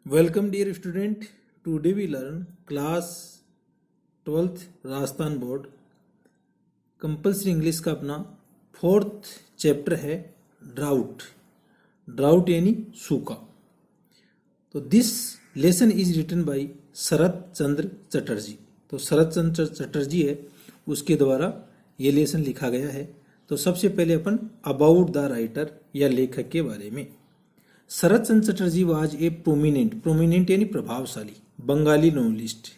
Welcome dear student. Today we learn class 12th Rajasthan board compulsory English का अपना 4th chapter है drought. Drought यानी सूखा। तो this lesson is written by Sharat Chandra Chatterjee. तो शरत चंद्र चटर्जी है, उसके द्वारा ये लेसन लिखा गया है। तो सबसे पहले अपन अबाउट द राइटर या लेखक के बारे में। Sharat Chandra Chatterjee was a prominent यानी प्रभावशाली Bengali novelist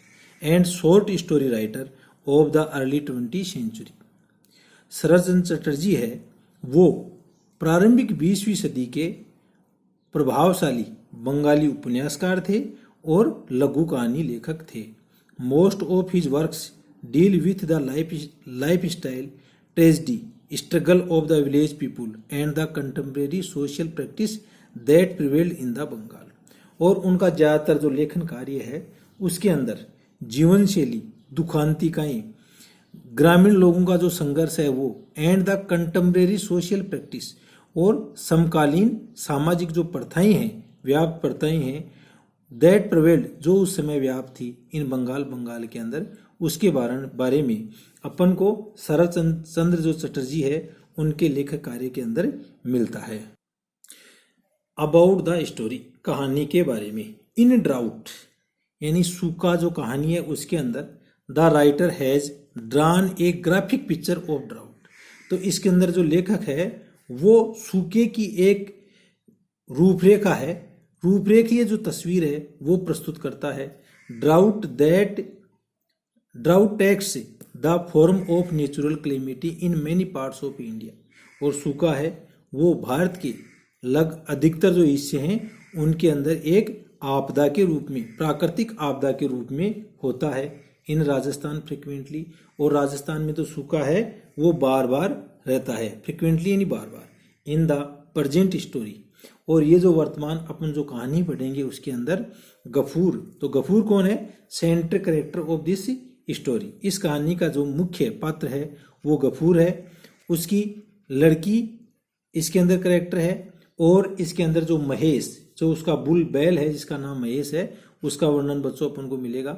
and short story writer of the early 20th century. Sharat Chandra Chatterjee है वो प्रारंभिक 20वीं सदी के प्रभावशाली बंगाली उपन्यासकार थे और लघु कहानी लेखक थे। Most of his works deal with the lifestyle, tragedy, struggle of the village people and the contemporary social practice that prevailed in the Bengal. और उनका ज़्यादातर जो लेखन कार्य है उसके अंदर जीवन शैली, दुखांतिकाएं, ग्रामीण लोगों का जो संघर्ष है वो, and the contemporary social practice, और समकालीन सामाजिक जो प्रथाएं हैं, व्याप्त प्रथाएं हैं, दैट प्रिवेल्ड जो उस समय व्याप्त थी इन बंगाल के अंदर, उसके बारे में अपन को शरत चंद्र जो चटर्जी है उनके लेखक कार्य के अंदर मिलता है। अबाउट द स्टोरी, कहानी के बारे में। इन ड्राउट यानी सूखा जो कहानी है उसके अंदर the writer has drawn A graphic picture of drought. तो इसके अंदर जो लेखक है वो सूखे की एक रूपरेखा है, रूपरेखीय जो तस्वीर है वो प्रस्तुत करता है। Drought takes the form of natural calamity in many parts of India. और सूखा है वो भारत के अधिकतर जो हिस्से हैं उनके अंदर एक आपदा के रूप में, प्राकृतिक आपदा के रूप में होता है। इन राजस्थान फ्रिक्वेंटली, और राजस्थान में तो सूखा है वो बार बार रहता है, फ्रिक्वेंटली यानी बार बार। इन द प्रेजेंट स्टोरी, और ये जो वर्तमान अपन जो कहानी पढ़ेंगे उसके अंदर गफूर, तो गफूर कौन है? Central character of this story. इस कहानी का जो मुख्य पात्र है वो गफूर है। उसकी लड़की इसके अंदर कैरेक्टर है, और इसके अंदर जो महेश, जो उसका बुल बैल है जिसका नाम महेश है, उसका वर्णन बच्चों अपन को मिलेगा।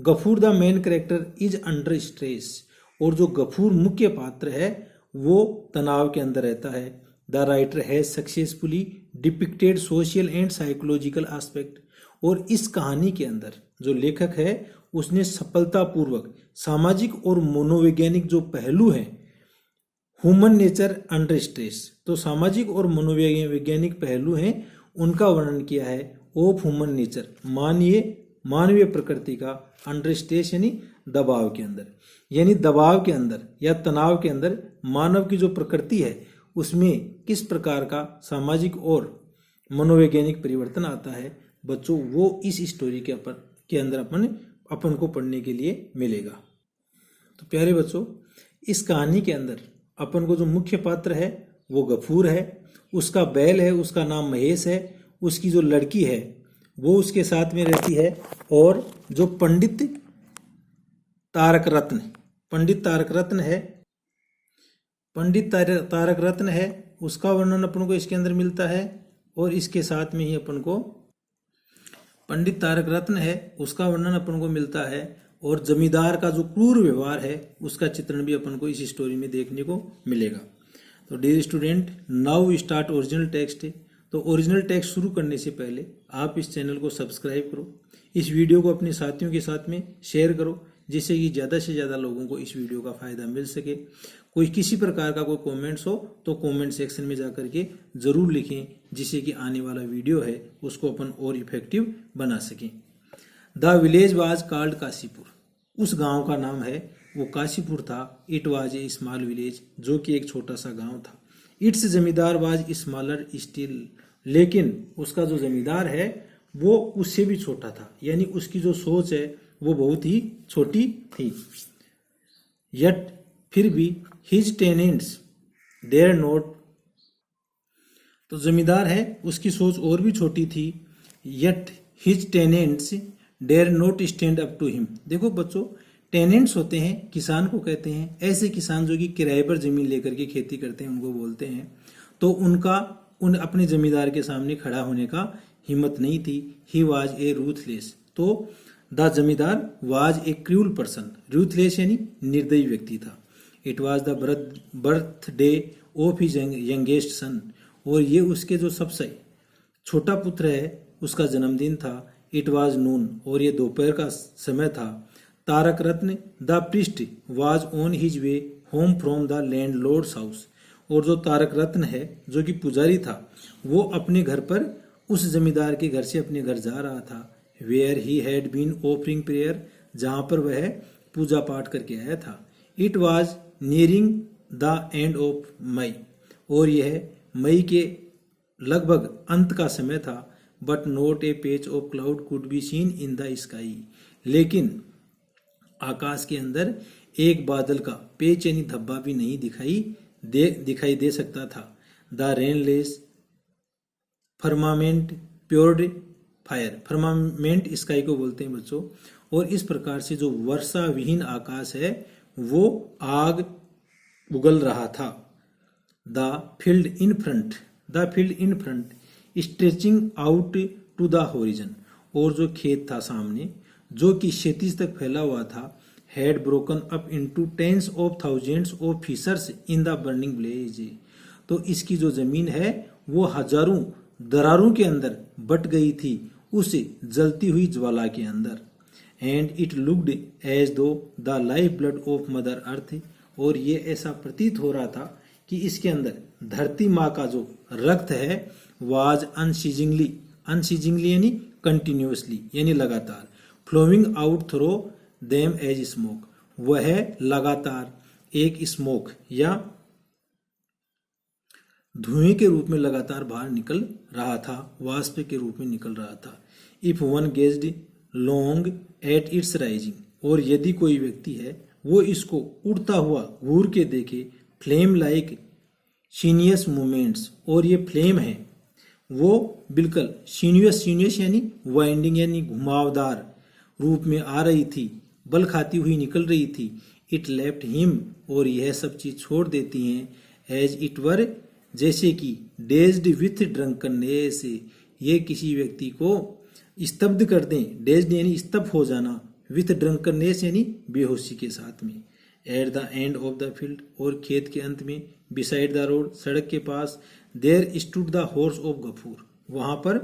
Gafoor the main character is under stress, और जो गफूर मुख्य पात्र है वो तनाव के अंदर रहता है। The writer has successfully depicted social and psychological aspect, और इस कहानी के अंदर जो लेखक है उसने सफलतापूर्वक सामाजिक और मनोवैज्ञानिक जो पहलू हैं, ह्यूमन नेचर अंडर स्ट्रेस, तो सामाजिक और मनोवैज्ञानिक पहलू हैं उनका वर्णन किया है। ऑफ ह्यूमन नेचर, मानवीय प्रकृति का, अंडर स्ट्रेस यानी दबाव के अंदर, यानी दबाव के अंदर या तनाव के अंदर मानव की जो प्रकृति है उसमें किस प्रकार का सामाजिक और मनोवैज्ञानिक परिवर्तन आता है बच्चों, वो इस स्टोरी के अंदर अपन को पढ़ने के लिए मिलेगा। तो प्यारे बच्चों, इस कहानी के अंदर अपन को जो मुख्य पात्र है वो गफूर है, उसका बैल है, उसका नाम महेश है, उसकी जो लड़की है वो उसके साथ में रहती है, और जो पंडित तारक रत्न है उसका वर्णन अपन को इसके अंदर मिलता है। और इसके साथ में ही अपन को पंडित तारक रत्न है उसका वर्णन अपन को मिलता है, और जमींदार का जो क्रूर व्यवहार है उसका चित्रण भी अपन को इस स्टोरी में देखने को मिलेगा। तो dear student, now start original text. तो ओरिजिनल टेक्स्ट शुरू करने से पहले आप इस चैनल को सब्सक्राइब करो, इस वीडियो को अपने साथियों के साथ में शेयर करो, जिससे कि ज़्यादा से ज़्यादा लोगों को इस वीडियो का फ़ायदा मिल सके। कोई किसी प्रकार का कोई कमेंट्स हो तो कमेंट सेक्शन में जा करके ज़रूर लिखें, जिससे कि आने वाला वीडियो है उसको अपन और इफेक्टिव बना सकें। The village was called Kashipur, उस गांव का नाम है वो काशीपुर था। It was a small village, जो कि एक छोटा सा गांव था। इट्स जमींदार वाज स्मॉलर स्टिल, लेकिन उसका जो जमींदार है वो उससे भी छोटा था, यानी उसकी जो सोच है वो बहुत ही छोटी थी। यट, फिर भी, हिज टेनेंट्स देयर नोट, तो जमींदार है उसकी सोच और भी छोटी थी। Yet his tenants dare not stand up to him. देखो बच्चों, टेनेंट्स होते हैं, किसान को कहते हैं, ऐसे किसान जो कि किराए पर जमीन लेकर के खेती करते हैं उनको बोलते हैं। तो उनका उन अपने जमींदार के सामने खड़ा होने का हिम्मत नहीं थी। ही वॉज ए रूथलेस, तो द जमींदार was a cruel person, ruthless यानी निर्दयी व्यक्ति था। It was the birthday of his youngest son, और ये उसके जो सबसे छोटा पुत्र है उसका जन्मदिन था। इट वॉज नून, और ये दोपहर का समय था। Tarak Ratna the priest was on his way home from the landlord's house, और जो तारक रत्न है जो कि पुजारी था वो अपने घर पर उस जमींदार के घर से अपने घर जा रहा था। Where he had been offering prayer, जहाँ पर वह पूजा पाठ करके आया था। It was nearing the end of May, और यह मई के लगभग अंत का समय था। बट नॉट ए पेच of cloud could be seen in the sky, लेकिन आकाश के अंदर एक बादल का पेच यानी धब्बा भी नहीं दिखाई दे सकता था। The rainless firmament प्योर्ड fire, firmament sky को बोलते हैं बच्चों, और इस प्रकार से जो वर्षा विहीन आकाश है वो आग उगल रहा था। The field in front stretching out to the horizon, और जो खेत था सामने जो कि क्षितिज तक फैला हुआ था, had broken up into tens of thousands of fissures in the burning blaze, तो इसकी जो जमीन है वो हजारों दरारों के अंदर बट गई थी उस जलती हुई ज्वाला के अंदर। एंड इट लुक्ड एज दो the life blood of mother earth, और ये ऐसा प्रतीत हो रहा था कि इसके अंदर धरती माँ का जो रक्त है वाज अनसीजिंगली यानी कंटिन्यूअसली यानी लगातार, flowing out through them as smoke, वह लगातार एक स्मोक या धुएं के रूप में लगातार बाहर निकल रहा था, वाष्प के रूप में निकल रहा था। If one gazed long at its rising, और यदि कोई व्यक्ति है वो इसको उड़ता हुआ घूर के देखे, फ्लेम लाइक सीनियस मूवमेंट्स, और ये फ्लेम है वो बिल्कुल सीनियस यानी वाइंडिंग यानी घुमावदार रूप में आ रही थी, बल खाती हुई निकल रही थी। इट लेफ्ट हिम, और यह सब चीज छोड़ देती हैं। एज इट वर, जैसे कि डेज्ड विथ ड्रंकनेस, ये किसी व्यक्ति को स्तब्ध कर दें। डेज्ड यानी स्तब्ध हो जाना, विथ ड्रंकनेस यानी बेहोशी के साथ में। At the end of the field, और खेत के अंत में, बिसाइड द रोड, सड़क के पास, there stood the house of Gafur, वहां पर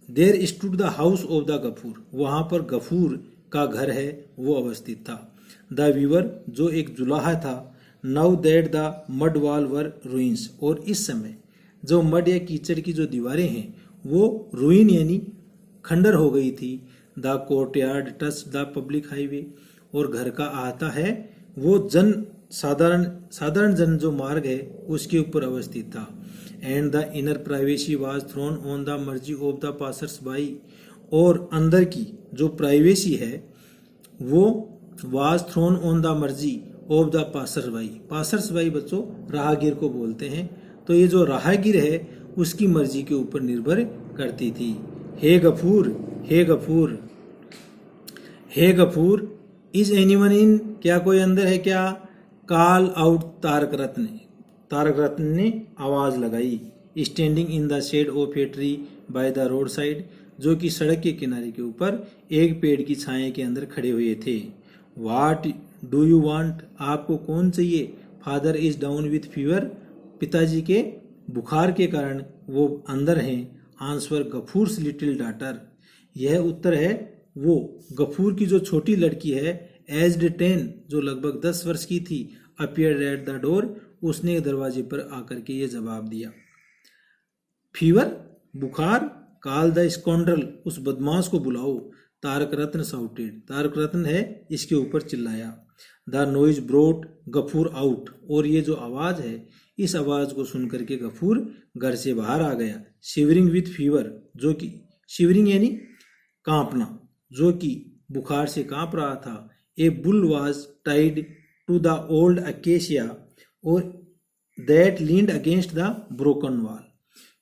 there stood the house of the Gafur, वहां पर गफूर का घर है वो अवस्थित था। द वीवर, जो एक जुलाहा था। Now that the mud wall were ruins, और इस समय जो मड या कीचड़ की जो दीवारें हैं वो रूइन यानी खंडर हो गई थी। The courtyard touch the public highway, और घर का अहाता है वो साधारण जन जो मार्ग है उसके ऊपर अवस्थित था। And the inner privacy was thrown on the मर्जी ऑफ द पासर्स बाई, और अंदर की जो प्राइवेसी है वो वाज थ्रोन ऑन द मर्जी ऑफ द पासर्स बाई बच्चों राहगीर को बोलते हैं, तो ये जो राहगीर है उसकी मर्जी के ऊपर निर्भर करती थी। हे गफूर, हे गफूर, हे गफूर, इज एनीवन इन, क्या कोई अंदर है क्या? कॉल आउट तारक रत्न ने आवाज लगाई। Standing in the shade of a tree by the roadside, जो कि सड़क के किनारे के ऊपर एक पेड़ की छाया के अंदर खड़े हुए थे। व्हाट डू यू वांट, आपको कौन चाहिए? Father is down with fever, पिताजी के बुखार के कारण वो अंदर हैं। आंसर गफूर्स लिटिल डॉटर, यह उत्तर है वो गफूर की जो छोटी लड़की है। एज्ड 10, जो लगभग 10 वर्ष की थी। अपीयर्ड एट द डोर, उसने दरवाजे पर आकर के ये जवाब दिया। फीवर, बुखार। कॉल द स्काउंड्रल, उस बदमाश को बुलाओ। तारक रत्न साउटेड, तारक रत्न है इसके ऊपर चिल्लाया। The noise brought Gafoor out, और ये जो आवाज है इस आवाज को सुनकर के गफूर घर से बाहर आ गया। शिवरिंग विथ फीवर, जो कि शिवरिंग यानी कांपना, जो कि बुखार से कांप रहा था। A bull was tied to the old acacia और that leaned against the broken wall,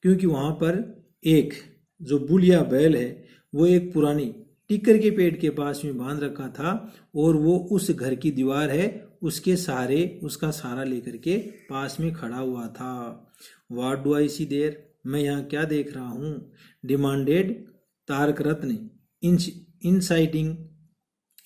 क्योंकि वहां पर एक जो बुल या बैल है वो एक पुरानी टिक्कर के पेड़ के पास में बांध रखा था, और वो उस घर की दीवार है उसके सहारे, उसका सहारा लेकर के पास में खड़ा हुआ था। What do I see there, मैं यहाँ क्या देख रहा हूँ। Demanded Tarak Ratna inciting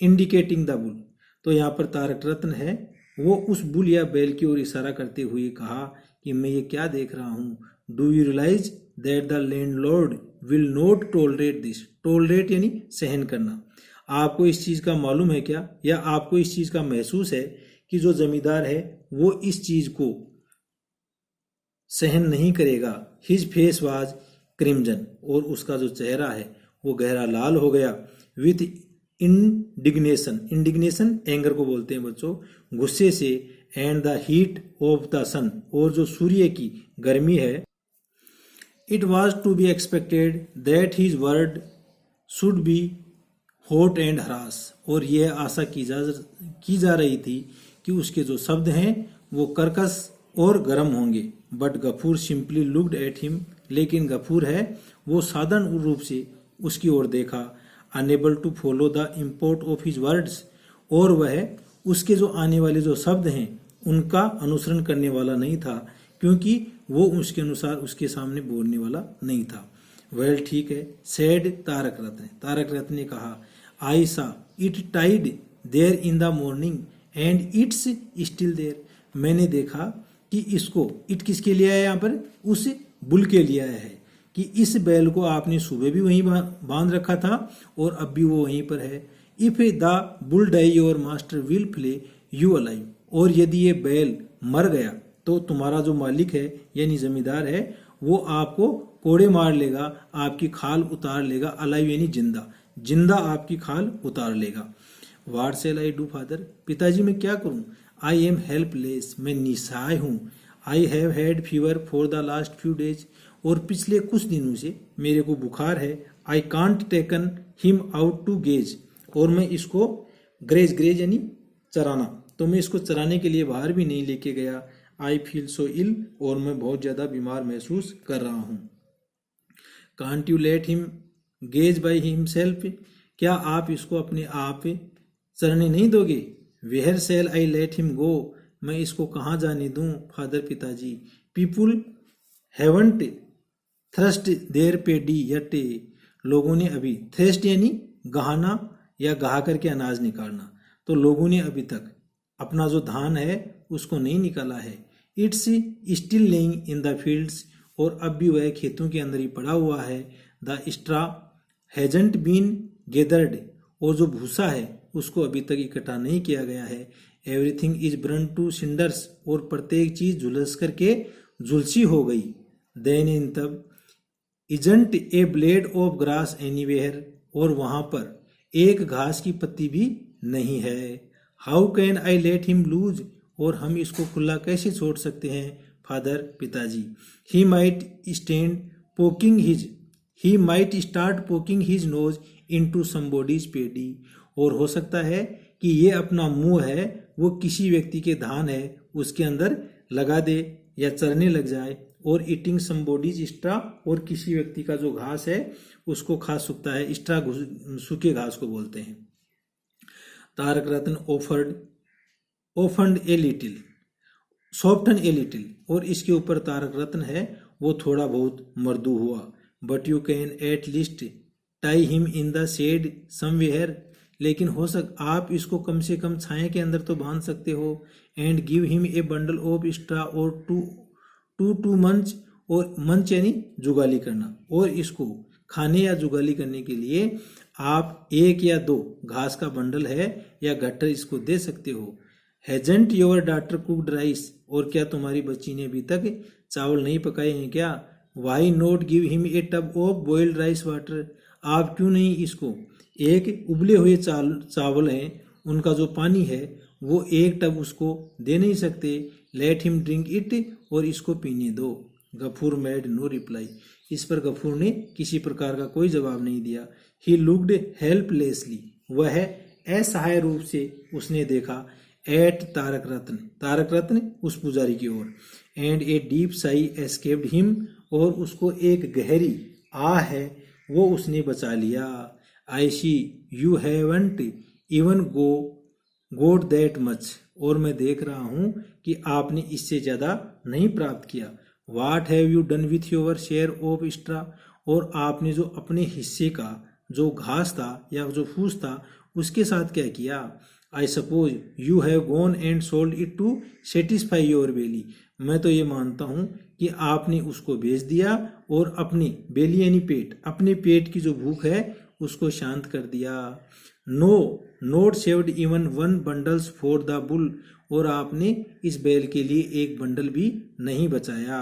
indicating the bull, तो यहाँ पर तारक रत्न है, वो उस बुल या बैल की ओर इशारा करते हुए कहा कि मैं ये क्या देख रहा हूँ। Do you realise that the landlord will not tolerate this, tolerate यानी सहन करना। आपको इस चीज़ का मालूम है क्या, या आपको इस चीज़ का महसूस है कि जो जमींदार है वो इस चीज़ को सहन नहीं करेगा। हिज फेस वाज क्रिम्जन, और उसका जो चेहरा है वो गहरा लाल हो गया। विथ इंडिग्नेशन, इंडिग्नेशन एंगर को बोलते हैं बच्चों, गुस्से से, and the heat of the sun, और जो सूर्य की गर्मी है। It was to be expected that his word should be hot and harsh, और यह आशा की जा रही थी कि उसके जो शब्द हैं वो कर्कश और गर्म होंगे। But Gafoor simply looked at him, लेकिन गफूर है वो साधारण रूप से उसकी ओर देखा। Unable to follow the import of his words, और वह उसके जो आने वाले जो शब्द हैं उनका अनुसरण करने वाला नहीं था, क्योंकि वो उसके अनुसार उसके सामने बोलने वाला नहीं था। वेल ठीक है, सेड तारक रत्न, तारक रत्न ने कहा, I saw it tied there in the morning and it's still there, मैंने देखा कि इसको, इट किसके लिए आया यहाँ पर, उस बुल के लिए आया है, कि इस बैल को आपने सुबह भी वहीं बांध रखा था और अब भी वो वहीं पर है। If the bull die your master will flay you alive, और यदि ये बैल मर गया तो तुम्हारा जो मालिक है यानी जमींदार है वो आपको कोड़े मार लेगा, आपकी खाल उतार लेगा। अलाइव यानी जिंदा, जिंदा आपकी खाल उतार लेगा। What shall I do father, पिताजी मैं क्या करूं। आई एम हेल्पलेस, मैं निसहाय हूं। I have had fever for the last few days, और पिछले कुछ दिनों से मेरे को बुखार है। I can't taken him out to graze, और मैं इसको ग्रेज, ग्रेज यानी चराना, तो मैं इसको चराने के लिए बाहर भी नहीं लेके गया। आई फील सो इल, और मैं बहुत ज़्यादा बीमार महसूस कर रहा हूँ। Can't you let him graze by himself, क्या आप इसको अपने आप चरने नहीं दोगे। Where shall I let him go, मैं इसको कहाँ जाने दूँ फादर, पिताजी। People haven't threshed their paddy yet, लोगों ने अभी, थ्रस्ट यानी गहाना या गहा करके अनाज निकालना, तो लोगों ने अभी तक अपना जो धान है उसको नहीं निकाला है। It's still laying in the fields, और अब भी वह खेतों के अंदर ही पड़ा हुआ है। The straw hasn't been gathered, और जो भूसा है उसको अभी तक इकट्ठा नहीं किया गया है। Everything is burn to cinders, और प्रत्येक चीज झुलस करके झुलसी हो गई। देन इन तब isn't A blade of grass anywhere, और वहां पर एक घास की पत्ती भी नहीं है। How can I let him loose, और हम इसको खुला कैसे छोड़ सकते हैं फादर, पिताजी। He might start poking his nose into somebody's paddy, और हो सकता है कि ये अपना मुंह है वो किसी व्यक्ति के धान है उसके अंदर लगा दे या चरने लग जाए। और ईटिंग समबॉडीज स्ट्रा, और किसी व्यक्ति का जो घास है उसको खा सकता है। स्ट्रा सूखे घास को बोलते हैं। तारक रत्न ओफंड a little, soften a little, और इसके ऊपर तारक रत्न है वो थोड़ा बहुत मर्दू हुआ। But you can at least tie him in the shade somewhere, लेकिन हो सक आप इसको कम से कम छाया के अंदर तो बांध सकते हो। And give him A bundle of straw और टू मंच, और मंच यानी जुगाली करना, और इसको खाने या जुगाली करने के लिए आप 1 या 2 घास का बंडल है या गट्टर इसको दे सकते हो। Hasn't your daughter cooked rice, और क्या तुम्हारी बच्ची ने अभी तक चावल नहीं पकाए हैं क्या। Why not give him a tub of boiled rice water, आप क्यों नहीं इसको एक उबले हुए चावल हैं उनका जो पानी है वो 1 टब उसको दे नहीं सकते। लेट हिम ड्रिंक इट, और इसको पीने दो। गफूर मेड नो रिप्लाई, इस पर गफूर ने किसी प्रकार का कोई जवाब नहीं दिया। ही लुक्ड हेल्पलेसली, वह असहाय रूप से उसने देखा। एट तारक रत्न, तारक रत्न उस पुजारी की ओर। And a deep sigh escaped him, और उसको एक गहरी आह है वो उसने बचा लिया। I see you haven't even got that much, और मैं देख रहा हूं कि आपने इससे ज्यादा नहीं प्राप्त किया। What have you done with your share of straw, और आपने जो अपने हिस्से का जो घास था या जो फूस था उसके साथ क्या किया। I suppose you have gone and sold it to satisfy your belly, मैं तो ये मानता हूँ कि आपने उसको बेच दिया और अपनी बेली यानी पेट, अपने पेट की जो भूख है उसको शांत कर दिया। No not saved even one bundles for the bull, और आपने इस बैल के लिए एक बंडल भी नहीं बचाया।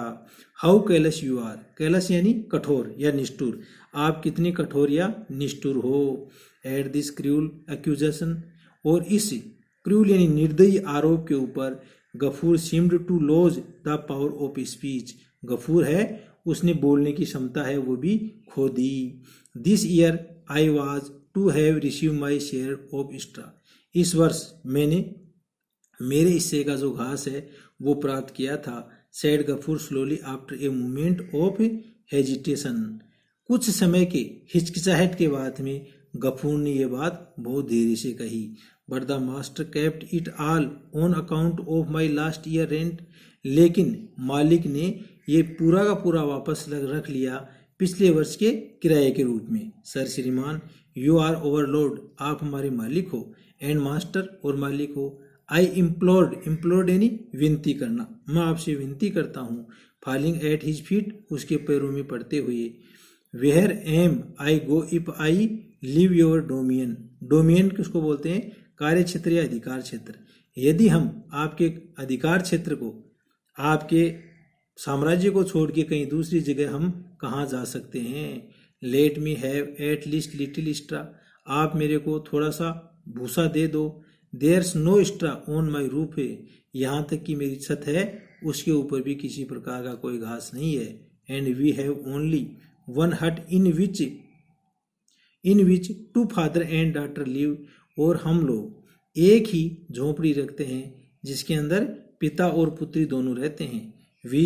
How callous you are, callous यानी कठोर या निष्ठुर, आप कितने कठोर या निष्ठुर हो। एट दिस क्रूल एक्यूजेशन, और इस क्रूल यानी निर्दयी आरोप के ऊपर Gafur seemed to lose the power of speech, Gafur है उसने बोलने की क्षमता है वो भी खो दी। This year I was to have receive my share of straw, इस वर्ष मैंने मेरे हिस्से का जो घास है वो प्राप्त किया था। Said Gafoor slowly after a moment of hesitation, कुछ समय के हिचकिचाहट के बाद में गफूर ने यह बात बहुत धीरे से कही। But the master kept it all on account of my last year rent, लेकिन मालिक ने ये पूरा का पूरा वापस रख लिया पिछले वर्ष के किराए के रूप में। सर श्रीमान, यू आर ओवरलोड, आप हमारे मालिक हो, एंड मास्टर और मालिक हो। आई इम्प्लोर्ड यानी विनती करना, मैं आपसे विनती करता हूँ। फॉलिंग एट हिज फीट, उसके पैरों में पड़ते हुए। Where am I go if I leave your domain, domain किसको बोलते हैं, कार्य क्षेत्र या अधिकार क्षेत्र। यदि हम आपके अधिकार क्षेत्र को, आपके साम्राज्य को छोड़ के कहीं दूसरी जगह हम कहाँ जा सकते हैं। Let me have at least little extra, आप मेरे को थोड़ा सा भूसा दे दो। There's no extra on my roof है, यहाँ तक कि मेरी छत है उसके ऊपर भी किसी प्रकार का कोई घास नहीं है। And we have only one hut in which two father and daughter live, और हम लोग एक ही झोपड़ी रखते हैं जिसके अंदर पिता और पुत्री दोनों रहते हैं। We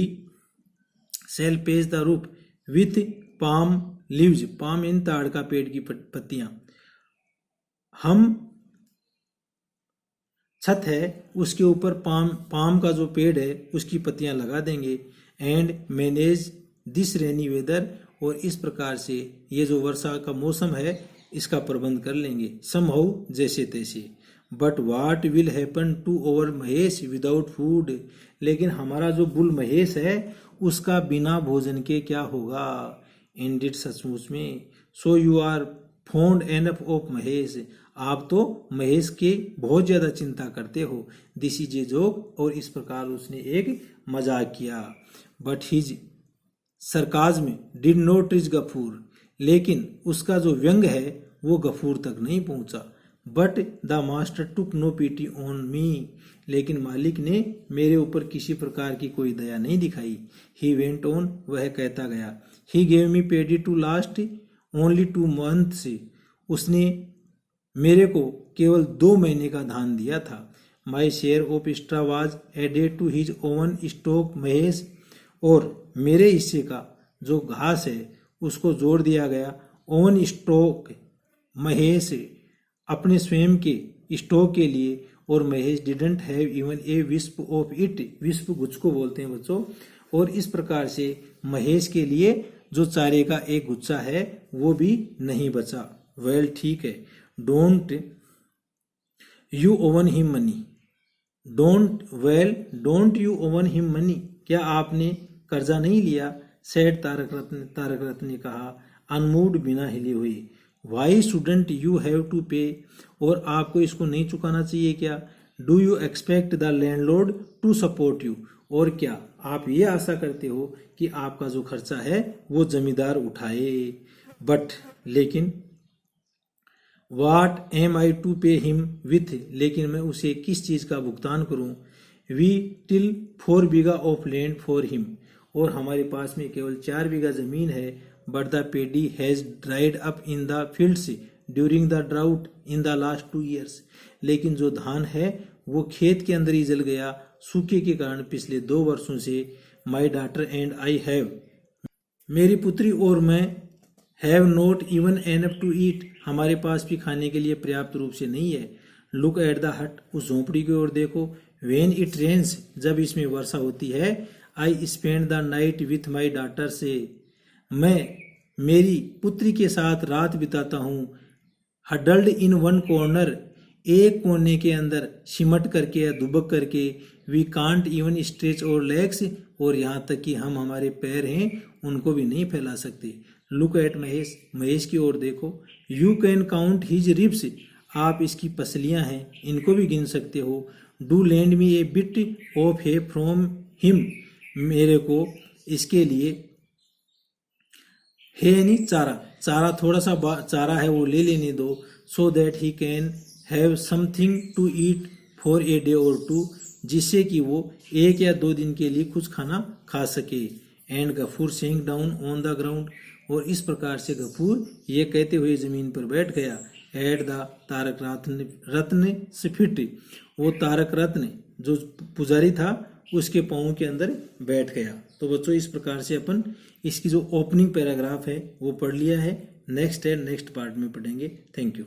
sell page the roof with palm leaves, palm इन ताड़ का पेड़ की पत्तियां, हम छत है उसके ऊपर पाम का जो पेड़ है उसकी पत्तियां लगा देंगे। And manage this rainy weather, और इस प्रकार से ये जो वर्षा का मौसम है इसका प्रबंध कर लेंगे समहाउ, जैसे तैसे। But what will happen to our Mahesh without food, लेकिन हमारा जो बुल महेश है उसका बिना भोजन के क्या होगा। इंडिड, सचमुच में। So you are fond enough of Mahesh, आप तो महेश के बहुत ज्यादा चिंता करते हो। दिस इज ए जोक, और इस प्रकार उसने एक मजाक किया। But his sarcasm did not reach Gafur, लेकिन उसका जो व्यंग है वो गफूर तक नहीं पहुंचा। But the master took no pity on me, लेकिन मालिक ने मेरे ऊपर किसी प्रकार की कोई दया नहीं दिखाई। ही वेंट ऑन, वह कहता गया। He gave me paddy to last only 2 months, उसने मेरे को केवल 2 महीने का धान दिया था। My share of extra was added to his own stock Mahesh, और मेरे हिस्से का जो घास है उसको जोड़ दिया गया ओवन स्टॉक महेश अपने स्वयं के स्टॉक के लिए। और Mahesh didn't have even a wisp of it, wisp गुच्छ को बोलते हैं बच्चों। और इस प्रकार से महेश के लिए जो चारे का एक गुच्छा है वो भी नहीं बचा। वेल, ठीक है। Don't you oven him money, don't you oven him money, क्या आपने कर्जा नहीं लिया। सेड तारक रत्न ने कहा, अनमूव्ड, बिना हिले हुए। Why shouldn't you have to pay, और आपको इसको नहीं चुकाना चाहिए क्या। Do you expect the landlord to support you, और क्या आप ये आशा करते हो कि आपका जो खर्चा है वो जमींदार उठाए। बट, लेकिन what am I to pay him with, लेकिन मैं उसे किस चीज का भुगतान करूं। We till 4 bigha of land for him, और हमारे पास में केवल 4 बीघा जमीन है। But the paddy has dried up in the fields during the drought in the last 2 years, लेकिन जो धान है वो खेत के अंदर ही जल गया सूखे के कारण पिछले 2 वर्षों से। My daughter and I have, मेरी पुत्री और मैं, have not even enough to eat, हमारे पास भी खाने के लिए पर्याप्त रूप से नहीं है। लुक एट द हट, उस झोंपड़ी की ओर देखो। वेन इट रेन्स, जब इसमें वर्षा होती है। I spend the night with my daughter से मैं मेरी पुत्री के साथ रात बिताता हूँ। हडल्ड इन वन कॉर्नर एक कोने के अंदर सिमट करके या दुबक करके। वी कांट इवन स्ट्रेच और लेग्स और यहाँ तक कि हम हमारे पैर हैं उनको भी नहीं फैला सकते। लुक एट महेश महेश की ओर देखो। You can count his ribs आप इसकी पसलियां हैं इनको भी गिन सकते हो। Do land me A bit of है फ्रॉम हिम मेरे को इसके लिए है यानी चारा चारा थोड़ा सा चारा है वो ले लेने दो। So that he can have something to eat for a day और टू जिससे कि वो 1 या 2 दिन के लिए कुछ खाना खा सके। एंड गफूर सेंक डाउन ऑन द ग्राउंड और इस प्रकार से गफूर ये कहते हुए जमीन पर बैठ गया। एट द तारक रत्न स्फिट वो तारक रत्न जो पुजारी था उसके पाँव के अंदर बैठ गया। तो बच्चों इस प्रकार से अपन इसकी जो ओपनिंग पैराग्राफ है वो पढ़ लिया है। नेक्स्ट पार्ट में पढ़ेंगे। Thank you.